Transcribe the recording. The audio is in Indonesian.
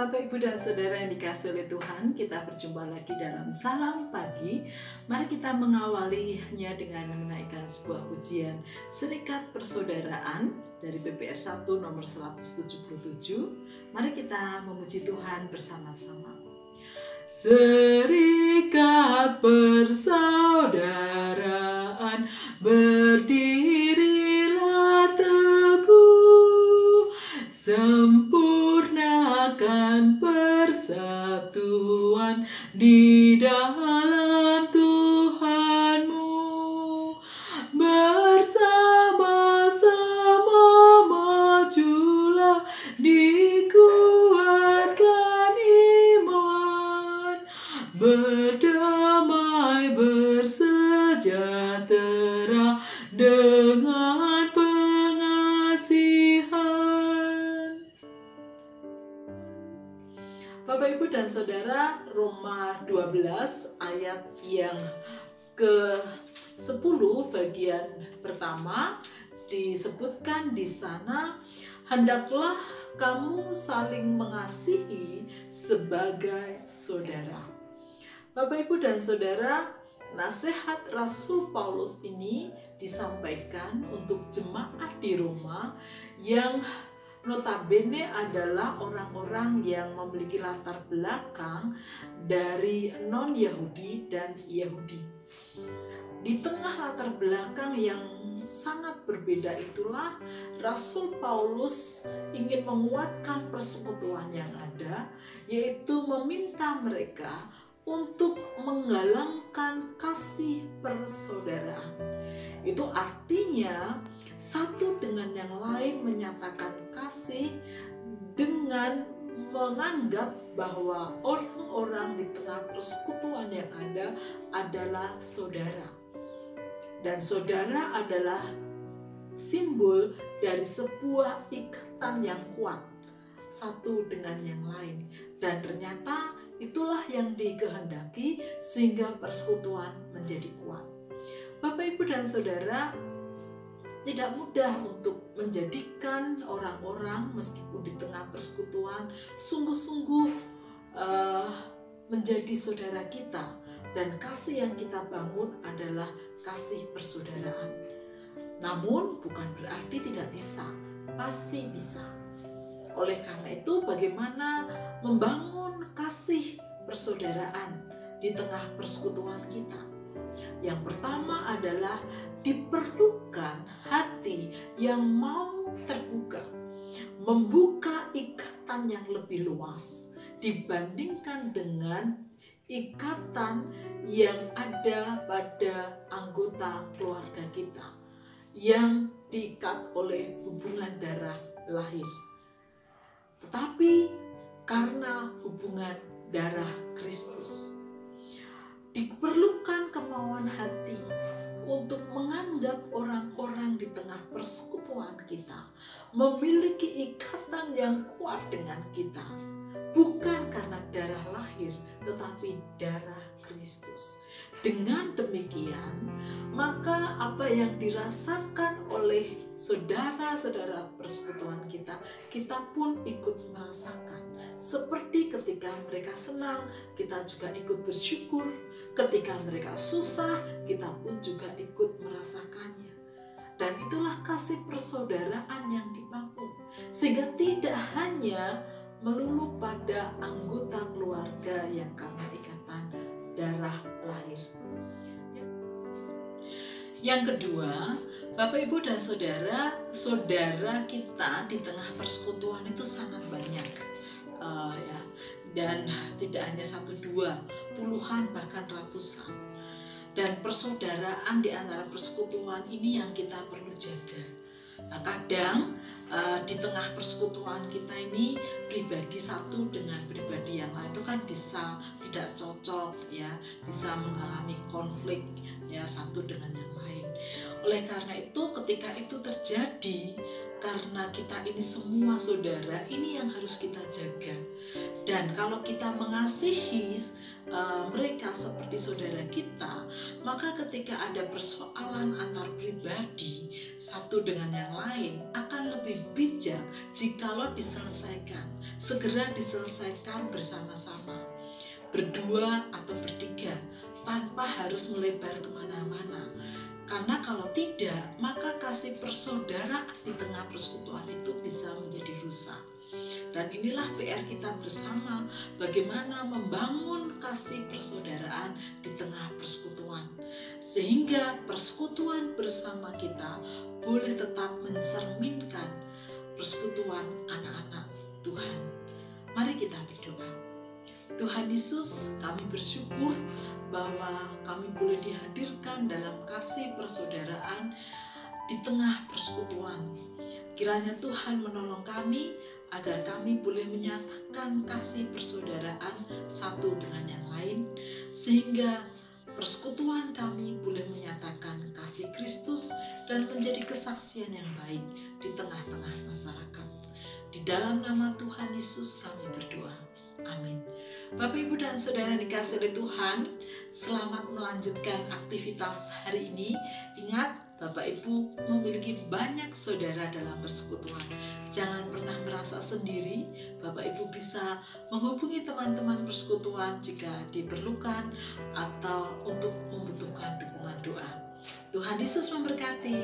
Bapak, Ibu, dan Saudara yang dikasihi oleh Tuhan, kita berjumpa lagi dalam Salam Pagi. Mari kita mengawalinya dengan menaikkan sebuah pujian Serikat Persaudaraan dari PPR 1 nomor 177. Mari kita memuji Tuhan bersama-sama. Serikat persaudaraan, berdirilah teguh, sempurnakan persatuan di dalam Tuhanmu. Bersama-sama majulah, dikuatkan iman, berdamai bersejahtera dengan pengasihan. Bapak, Ibu, dan Saudara, Roma 12 ayat yang ke-10 bagian pertama disebutkan di sana, hendaklah kamu saling mengasihi sebagai saudara. Bapak, Ibu, dan Saudara, nasihat Rasul Paulus ini disampaikan untuk jemaat di Roma yang notabene adalah orang-orang yang memiliki latar belakang dari non-Yahudi dan Yahudi. Di tengah latar belakang yang sangat berbeda itulah Rasul Paulus ingin menguatkan persekutuan yang ada, yaitu meminta mereka untuk menggalangkan kasih persaudaraan. Itu artinya satu dengan yang lain menyatakan kasih dengan menganggap bahwa orang-orang di tengah persekutuan yang ada adalah saudara. Dan saudara adalah simbol dari sebuah ikatan yang kuat satu dengan yang lain. Dan ternyata itulah yang dikehendaki sehingga persekutuan menjadi kuat. Bapak, Ibu, dan Saudara, tidak mudah untuk menjadikan orang-orang meskipun di tengah persekutuan sungguh-sungguh menjadi saudara kita, dan kasih yang kita bangun adalah kasih persaudaraan. Namun bukan berarti tidak bisa, pasti bisa. Oleh karena itu, bagaimana membangun kasih persaudaraan di tengah persekutuan kita? Yang pertama adalah diperlukan hati yang mau terbuka, membuka ikatan yang lebih luas dibandingkan dengan ikatan yang ada pada anggota keluarga kita yang diikat oleh hubungan darah lahir. Tetapi karena hubungan darah Kristus, diperlukan kemauan hati untuk menganggap orang-orang di tengah persekutuan kita memiliki ikatan yang kuat dengan kita, bukan karena darah lahir, tetapi darah Kristus. Dengan demikian, maka apa yang dirasakan oleh saudara-saudara persekutuan kita, kita pun ikut merasakan. Seperti ketika mereka senang, kita juga ikut bersyukur. Ketika mereka susah, kita pun juga ikut merasakannya. Dan itulah kasih persaudaraan yang dibangun. Sehingga tidak hanya melulu pada anggota keluarga yang karena ikatan darah lahir. Yang kedua, Bapak, Ibu, dan Saudara, saudara kita di tengah persekutuan itu sangat banyak, dan tidak hanya satu dua, puluhan bahkan ratusan. Dan persaudaraan di antara persekutuan ini yang kita perlu jaga. Nah, kadang di tengah persekutuan kita ini pribadi satu dengan pribadi yang lain itu kan bisa tidak cocok, ya, bisa mengalami konflik, ya, satu dengan yang lain. Oleh karena itu, ketika itu terjadi, karena kita ini semua saudara, ini yang harus kita jaga. Dan kalau kita mengasihi mereka seperti saudara kita, maka ketika ada persoalan antar pribadi satu dengan yang lain akan lebih bijak jikalau diselesaikan segera diselesaikan bersama-sama, berdua atau bertiga, tanpa harus melebar kemana-mana. Karena kalau tidak, maka kasih persaudaraan di tengah persekutuan itu bisa menjadi rusak. Dan inilah PR kita bersama, bagaimana membangun kasih persaudaraan di tengah persekutuan, sehingga persekutuan bersama kita boleh tetap mencerminkan persekutuan anak-anak Tuhan. Mari kita berdoa. Tuhan Yesus, kami bersyukur bahwa kami boleh dihadirkan dalam kasih persaudaraan di tengah persekutuan. Kiranya Tuhan menolong kami agar kami boleh menyatakan kasih persaudaraan satu dengan yang lain, sehingga persekutuan kami boleh menyatakan kasih Kristus dan menjadi kesaksian yang baik di tengah-tengah masyarakat. Di dalam nama Tuhan Yesus kami berdoa. Amin. Bapak, Ibu, dan Saudara dikasihi oleh Tuhan, selamat melanjutkan aktivitas hari ini. Ingat, Bapak Ibu memiliki banyak saudara dalam persekutuan. Jangan pernah merasa sendiri. Bapak Ibu bisa menghubungi teman-teman persekutuan jika diperlukan atau untuk membutuhkan dukungan doa. Tuhan Yesus memberkati.